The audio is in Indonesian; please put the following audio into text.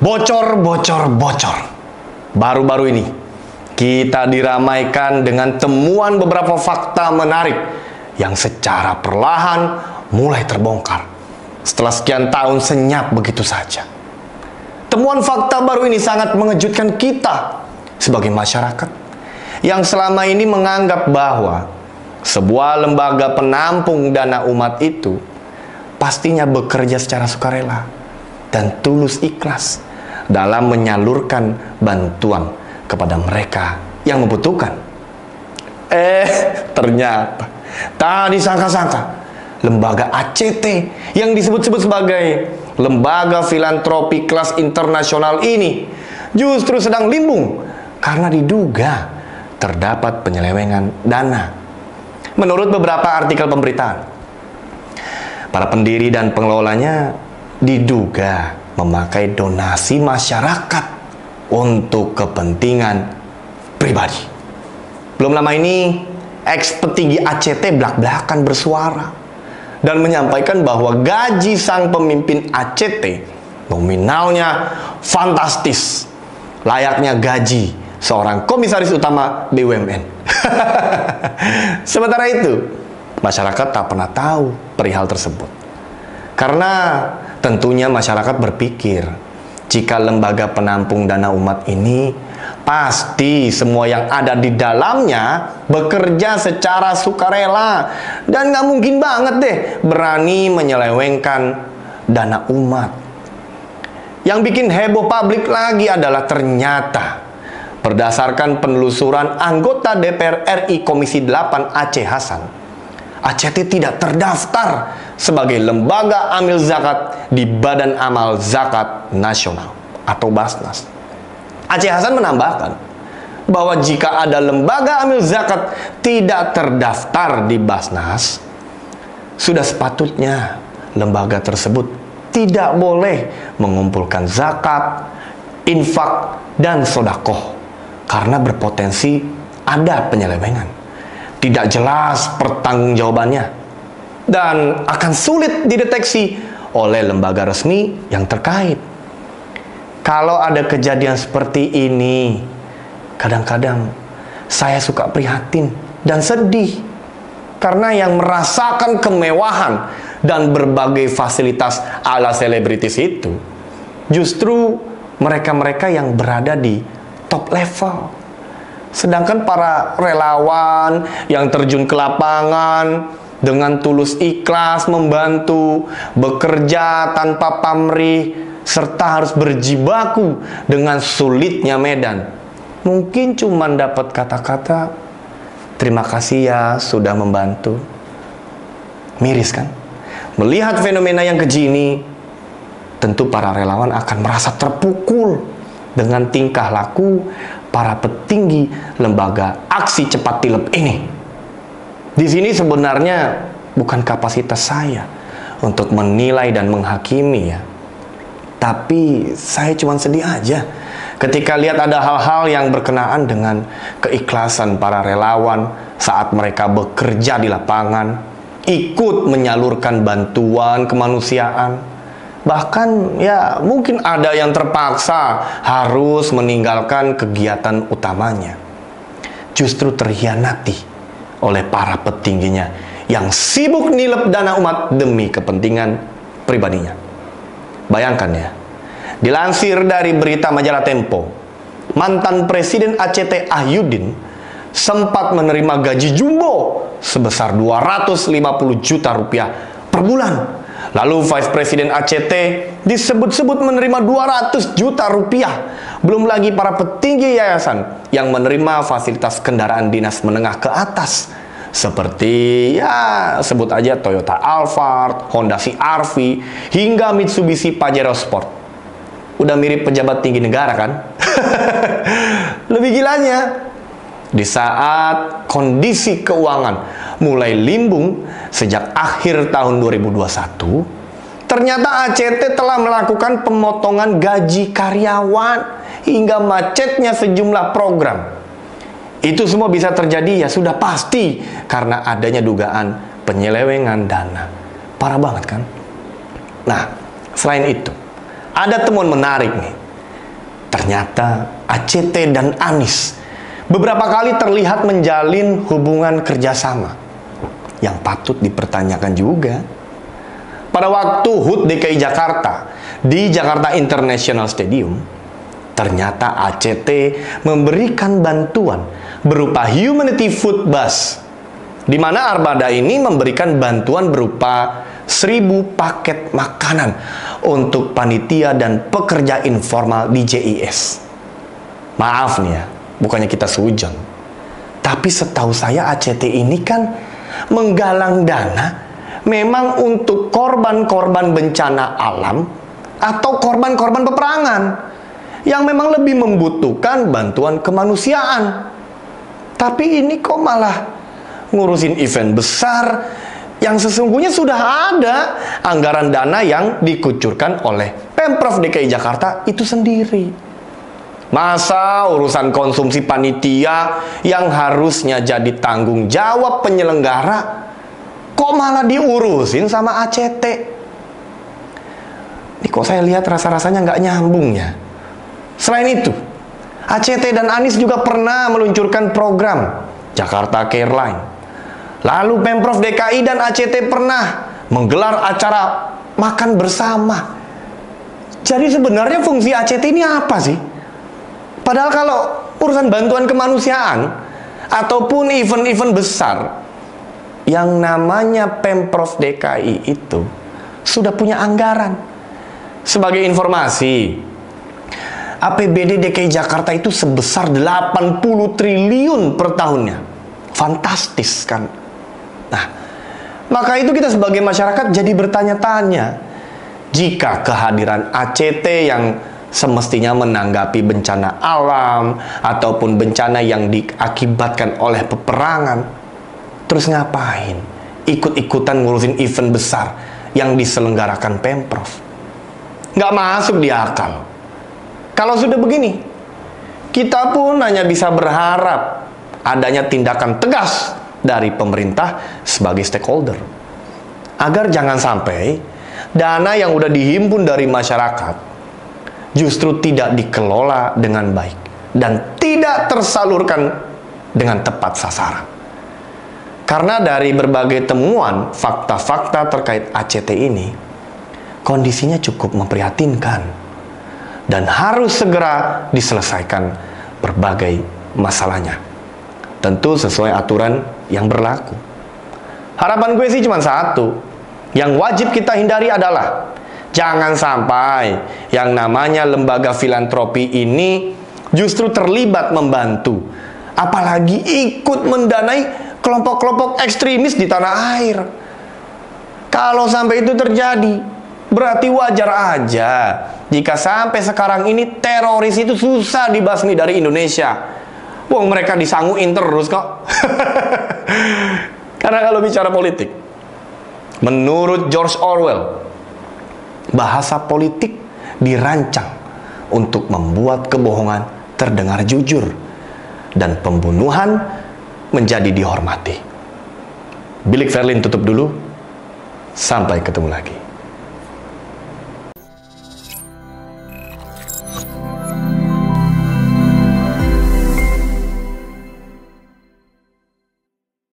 Bocor, bocor, bocor. Baru-baru ini kita diramaikan dengan temuan beberapa fakta menarik yang secara perlahan mulai terbongkar setelah sekian tahun senyap begitu saja. Temuan fakta baru ini sangat mengejutkan kita sebagai masyarakat yang selama ini menganggap bahwa sebuah lembaga penampung dana umat itu pastinya bekerja secara sukarela dan tulus ikhlas dalam menyalurkan bantuan kepada mereka yang membutuhkan. Ternyata tak disangka-sangka lembaga ACT yang disebut-sebut sebagai lembaga filantropi kelas internasional ini justru sedang limbung karena diduga terdapat penyelewengan dana. Menurut beberapa artikel pemberitaan, para pendiri dan pengelolanya diduga memakai donasi masyarakat untuk kepentingan pribadi. Belum lama ini, ex-petinggi ACT belak-belakan bersuara dan menyampaikan bahwa gaji sang pemimpin ACT nominalnya fantastis, layaknya gaji seorang komisaris utama BUMN. Sementara itu, masyarakat tak pernah tahu perihal tersebut. Karena tentunya masyarakat berpikir, jika lembaga penampung dana umat ini pasti semua yang ada di dalamnya bekerja secara sukarela dan nggak mungkin banget deh berani menyelewengkan dana umat. Yang bikin heboh publik lagi adalah ternyata berdasarkan penelusuran anggota DPR RI Komisi 8 Aceh Hasan, ACT tidak terdaftar sebagai lembaga amil zakat di Badan Amal Zakat Nasional atau Basnas. Aceh Hasan menambahkan bahwa jika ada lembaga amil zakat tidak terdaftar di Basnas, sudah sepatutnya lembaga tersebut tidak boleh mengumpulkan zakat, infak, dan sodakoh karena berpotensi ada penyelewengan. Tidak jelas pertanggungjawabannya dan akan sulit dideteksi oleh lembaga resmi yang terkait. Kalau ada kejadian seperti ini, kadang-kadang saya suka prihatin dan sedih karena yang merasakan kemewahan dan berbagai fasilitas ala selebritis itu justru mereka-mereka yang berada di top level. Sedangkan para relawan yang terjun ke lapangan dengan tulus ikhlas membantu, bekerja tanpa pamrih, serta harus berjibaku dengan sulitnya medan, mungkin cuma dapat kata-kata terima kasih ya sudah membantu. Miris kan? Melihat fenomena yang keji ini, tentu para relawan akan merasa terpukul dengan tingkah laku para petinggi lembaga aksi cepat tilep ini. Di sini sebenarnya bukan kapasitas saya untuk menilai dan menghakimi ya. Tapi saya cuma sedih aja ketika lihat ada hal-hal yang berkenaan dengan keikhlasan para relawan saat mereka bekerja di lapangan, ikut menyalurkan bantuan kemanusiaan. Bahkan ya mungkin ada yang terpaksa harus meninggalkan kegiatan utamanya. Justru terhianati oleh para petingginya yang sibuk nilep dana umat demi kepentingan pribadinya. Bayangkan ya, dilansir dari berita majalah Tempo, mantan Presiden ACT Ahyudin sempat menerima gaji jumbo sebesar 250 juta rupiah per bulan. Lalu Vice Presiden ACT disebut-sebut menerima 200 juta rupiah. Belum lagi para petinggi yayasan yang menerima fasilitas kendaraan dinas menengah ke atas. Seperti ya sebut aja Toyota Alphard, Honda CR-V, hingga Mitsubishi Pajero Sport. Udah mirip pejabat tinggi negara kan? Lebih gilanya, di saat kondisi keuangan mulai limbung sejak akhir tahun 2021, ternyata ACT telah melakukan pemotongan gaji karyawan hingga macetnya sejumlah program. Itu semua bisa terjadi ya sudah pasti karena adanya dugaan penyelewengan dana. Parah banget kan? Nah, selain itu, ada temuan menarik nih Ternyata ACT dan Anies beberapa kali terlihat menjalin hubungan kerjasama yang patut dipertanyakan juga. Pada waktu HUT DKI Jakarta di Jakarta International Stadium, ternyata ACT memberikan bantuan berupa Humanity Food Bus, di mana armada ini memberikan bantuan berupa 1.000 paket makanan untuk panitia dan pekerja informal di JIS. Maaf nih ya, bukannya kita sujon, tapi setahu saya ACT ini kan menggalang dana memang untuk korban-korban bencana alam atau korban-korban peperangan yang memang lebih membutuhkan bantuan kemanusiaan. Tapi ini kok malah ngurusin event besar yang sesungguhnya sudah ada anggaran dana yang dikucurkan oleh Pemprov DKI Jakarta itu sendiri. Masa urusan konsumsi panitia yang harusnya jadi tanggung jawab penyelenggara kok malah diurusin sama ACT? Ini kok saya lihat rasa-rasanya nggak nyambung ya. Selain itu, ACT dan Anies juga pernah meluncurkan program Jakarta Care Line. Lalu Pemprov DKI dan ACT pernah menggelar acara makan bersama. Jadi sebenarnya fungsi ACT ini apa sih? Padahal kalau urusan bantuan kemanusiaan ataupun event-event besar, yang namanya Pemprov DKI itu sudah punya anggaran. Sebagai informasi, APBD DKI Jakarta itu sebesar 80 triliun per tahunnya. Fantastis kan? Nah, maka itu kita sebagai masyarakat jadi bertanya-tanya, jika kehadiran ACT yang semestinya menanggapi bencana alam ataupun bencana yang diakibatkan oleh peperangan, terus ngapain ikut-ikutan ngurusin event besar yang diselenggarakan Pemprov? Nggak masuk di akal. Kalau sudah begini, kita pun hanya bisa berharap adanya tindakan tegas dari pemerintah sebagai stakeholder, agar jangan sampai dana yang udah dihimpun dari masyarakat justru tidak dikelola dengan baik dan tidak tersalurkan dengan tepat sasaran. Karena dari berbagai temuan fakta-fakta terkait ACT ini, kondisinya cukup memprihatinkan dan harus segera diselesaikan berbagai masalahnya, tentu sesuai aturan yang berlaku. Harapan gue sih cuma satu, yang wajib kita hindari adalah jangan sampai yang namanya lembaga filantropi ini justru terlibat membantu, apalagi ikut mendanai kelompok-kelompok ekstremis di tanah air. Kalau sampai itu terjadi, berarti wajar aja jika sampai sekarang ini teroris itu susah dibasmi dari Indonesia. Wong mereka disanguin terus kok. Karena kalau bicara politik, menurut George Orwell, bahasa politik dirancang untuk membuat kebohongan terdengar jujur dan pembunuhan menjadi dihormati. Bilik Verlin tutup dulu. Sampai ketemu lagi.